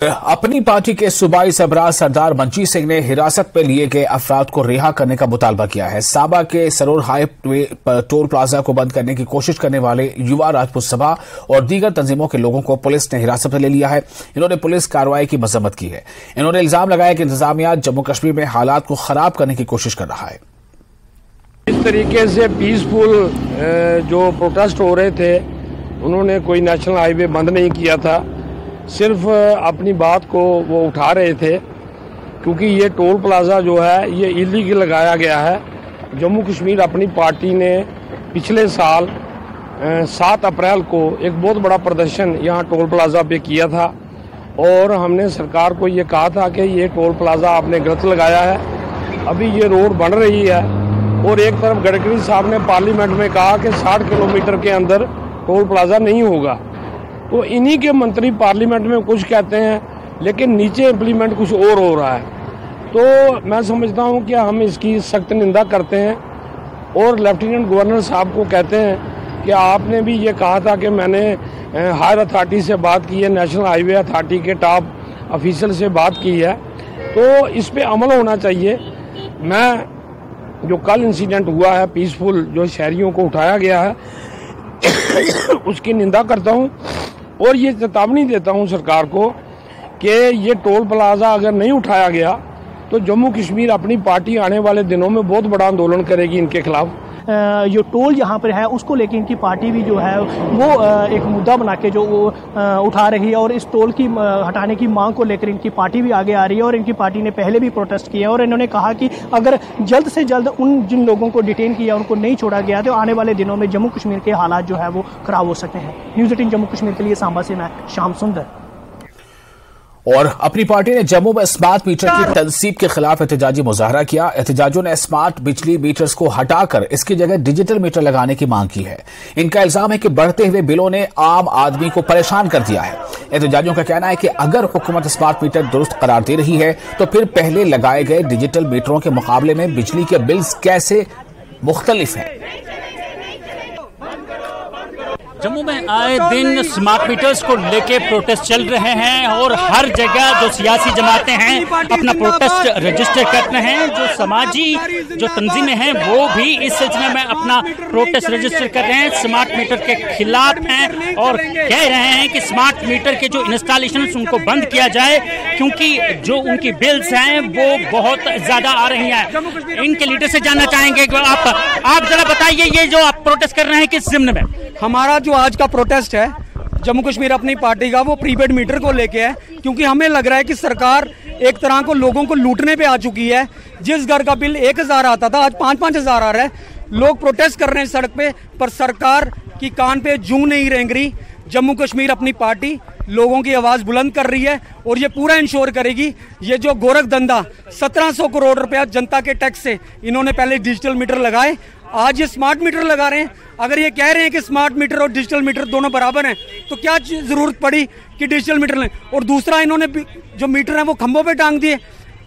अपनी पार्टी के सूबाई सरबराह सरदार मंजीत सिंह ने हिरासत में लिए गए अफराद को रिहा करने का मुतालबा किया है। साबा के सरोर हाईवे पर टोल प्लाजा को बंद करने की कोशिश करने वाले युवा राजपूत सभा और दीगर तंजीमों के लोगों को पुलिस ने हिरासत में ले लिया है। इन्होंने पुलिस कार्रवाई की मजम्मत की है। इन्होंने इल्जाम लगाया कि इंतजामिया जम्मू कश्मीर में हालात को खराब करने की कोशिश कर रहा है। इस तरीके से पीसफुल जो प्रोटेस्ट हो रहे थे, उन्होंने कोई नेशनल हाईवे बंद नहीं किया था, सिर्फ अपनी बात को वो उठा रहे थे क्योंकि ये टोल प्लाजा जो है ये इलीगल लगाया गया है। जम्मू कश्मीर अपनी पार्टी ने पिछले साल 7 अप्रैल को एक बहुत बड़ा प्रदर्शन यहाँ टोल प्लाजा पे किया था और हमने सरकार को ये कहा था कि ये टोल प्लाजा आपने गलत लगाया है। अभी ये रोड बन रही है और एक तरफ गडकरी साहब ने पार्लियामेंट में कहा कि 60 किलोमीटर के अंदर टोल प्लाजा नहीं होगा, तो इन्हीं के मंत्री पार्लियामेंट में कुछ कहते हैं लेकिन नीचे इम्प्लीमेंट कुछ और हो रहा है। तो मैं समझता हूं कि हम इसकी सख्त निंदा करते हैं और लेफ्टिनेंट गवर्नर साहब को कहते हैं कि आपने भी ये कहा था कि मैंने हायर अथॉरिटी से बात की है, नेशनल हाईवे अथॉरिटी के टॉप ऑफिशियल से बात की है, तो इस पे अमल होना चाहिए। मैं जो कल इंसिडेंट हुआ है पीसफुल जो शहरियों को उठाया गया है उसकी निंदा करता हूं और ये चेतावनी देता हूं सरकार को कि ये टोल प्लाजा अगर नहीं उठाया गया तो जम्मू कश्मीर अपनी पार्टी आने वाले दिनों में बहुत बड़ा आंदोलन करेगी इनके खिलाफ। जो टोल यहाँ पर है उसको लेकर इनकी पार्टी भी जो है वो एक मुद्दा बना के जो वो उठा रही है और इस टोल की हटाने की मांग को लेकर इनकी पार्टी भी आगे आ रही है और इनकी पार्टी ने पहले भी प्रोटेस्ट किया और इन्होंने कहा कि अगर जल्द से जल्द उन जिन लोगों को डिटेन किया उनको नहीं छोड़ा गया तो आने वाले दिनों में जम्मू कश्मीर के हालात जो है वो खराब हो सकते हैं। न्यूज़ 18 जम्मू कश्मीर के लिए सांबा से मैं श्याम सुंदर। और अपनी पार्टी ने जम्मू में स्मार्ट मीटर की तनसीब के खिलाफ एहतजाजी मुजाहरा किया। एहतजाजियों ने स्मार्ट बिजली मीटर्स को हटाकर इसकी जगह डिजिटल मीटर लगाने की मांग की है। इनका इल्जाम है कि बढ़ते हुए बिलों ने आम आदमी को परेशान कर दिया है। एहतजाजियों का कहना है कि अगर हुकूमत स्मार्ट मीटर दुरुस्त करार दे रही है तो फिर पहले लगाए गए डिजिटल मीटरों के मुकाबले में बिजली के बिल्स कैसे मुख्तलिफ हैं। जम्मू में आए दिन स्मार्ट मीटर्स को लेके प्रोटेस्ट चल रहे हैं और हर जगह जो सियासी जमातें हैं अपना प्रोटेस्ट रजिस्टर कर रहे हैं। जो समाजी जो तंजीमें हैं वो भी इस सिलसिले में अपना प्रोटेस्ट रजिस्टर कर रहे हैं, स्मार्ट मीटर के खिलाफ हैं और कह रहे हैं कि स्मार्ट मीटर के जो इंस्टॉलेशन उनको बंद किया जाए क्योंकि जो उनकी बिल्स हैं वो बहुत ज्यादा आ रही हैं। इनके लीडर से जानना चाहेंगे कि आप जरा बताइए ये जो आप प्रोटेस्ट कर रहे हैं किस जिम्न में? हमारा जो आज का प्रोटेस्ट है जम्मू कश्मीर अपनी पार्टी का वो प्रीपेड मीटर को लेके है क्योंकि हमें लग रहा है कि सरकार एक तरह को लोगों को लूटने पे आ चुकी है। जिस घर का बिल 1000 आता था आज 5-5 हजार आ रहा है। लोग प्रोटेस्ट कर रहे हैं सड़क पे पर सरकार की कान पे जूं नहीं रेंग रही। जम्मू कश्मीर अपनी पार्टी लोगों की आवाज बुलंद कर रही है और ये पूरा इंश्योर करेगी ये जो गोरख धंधा 1700 करोड़ रुपया जनता के टैक्स से इन्होंने पहले डिजिटल मीटर लगाए, आज ये स्मार्ट मीटर लगा रहे हैं। अगर ये कह रहे हैं कि स्मार्ट मीटर और डिजिटल मीटर दोनों बराबर हैं तो क्या जरूरत पड़ी कि डिजिटल मीटर लें। और दूसरा इन्होंने जो मीटर हैं वो खंभों पे टांग दिए।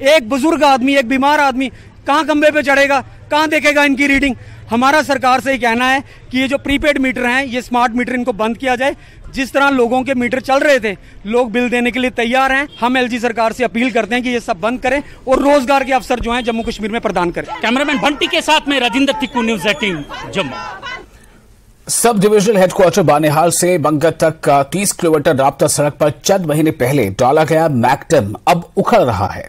एक बुजुर्ग आदमी एक बीमार आदमी कहाँ खंभे पे चढ़ेगा, कहाँ देखेगा इनकी रीडिंग। हमारा सरकार से ही कहना है कि ये जो प्रीपेड मीटर हैं ये स्मार्ट मीटर इनको बंद किया जाए। जिस तरह लोगों के मीटर चल रहे थे लोग बिल देने के लिए तैयार हैं। हम एलजी सरकार से अपील करते हैं कि ये सब बंद करें और रोजगार के अवसर जो हैं जम्मू कश्मीर में प्रदान करें। कैमरामैन बंटी के साथ में Rajendra तिक्कू, news 18 Jammu. Sub divisional headquarter Banihal से बंगत तक का 30 किलोमीटर राब्ता सड़क पर चंद महीने पहले डाला गया मैकटम अब उखड़ रहा है।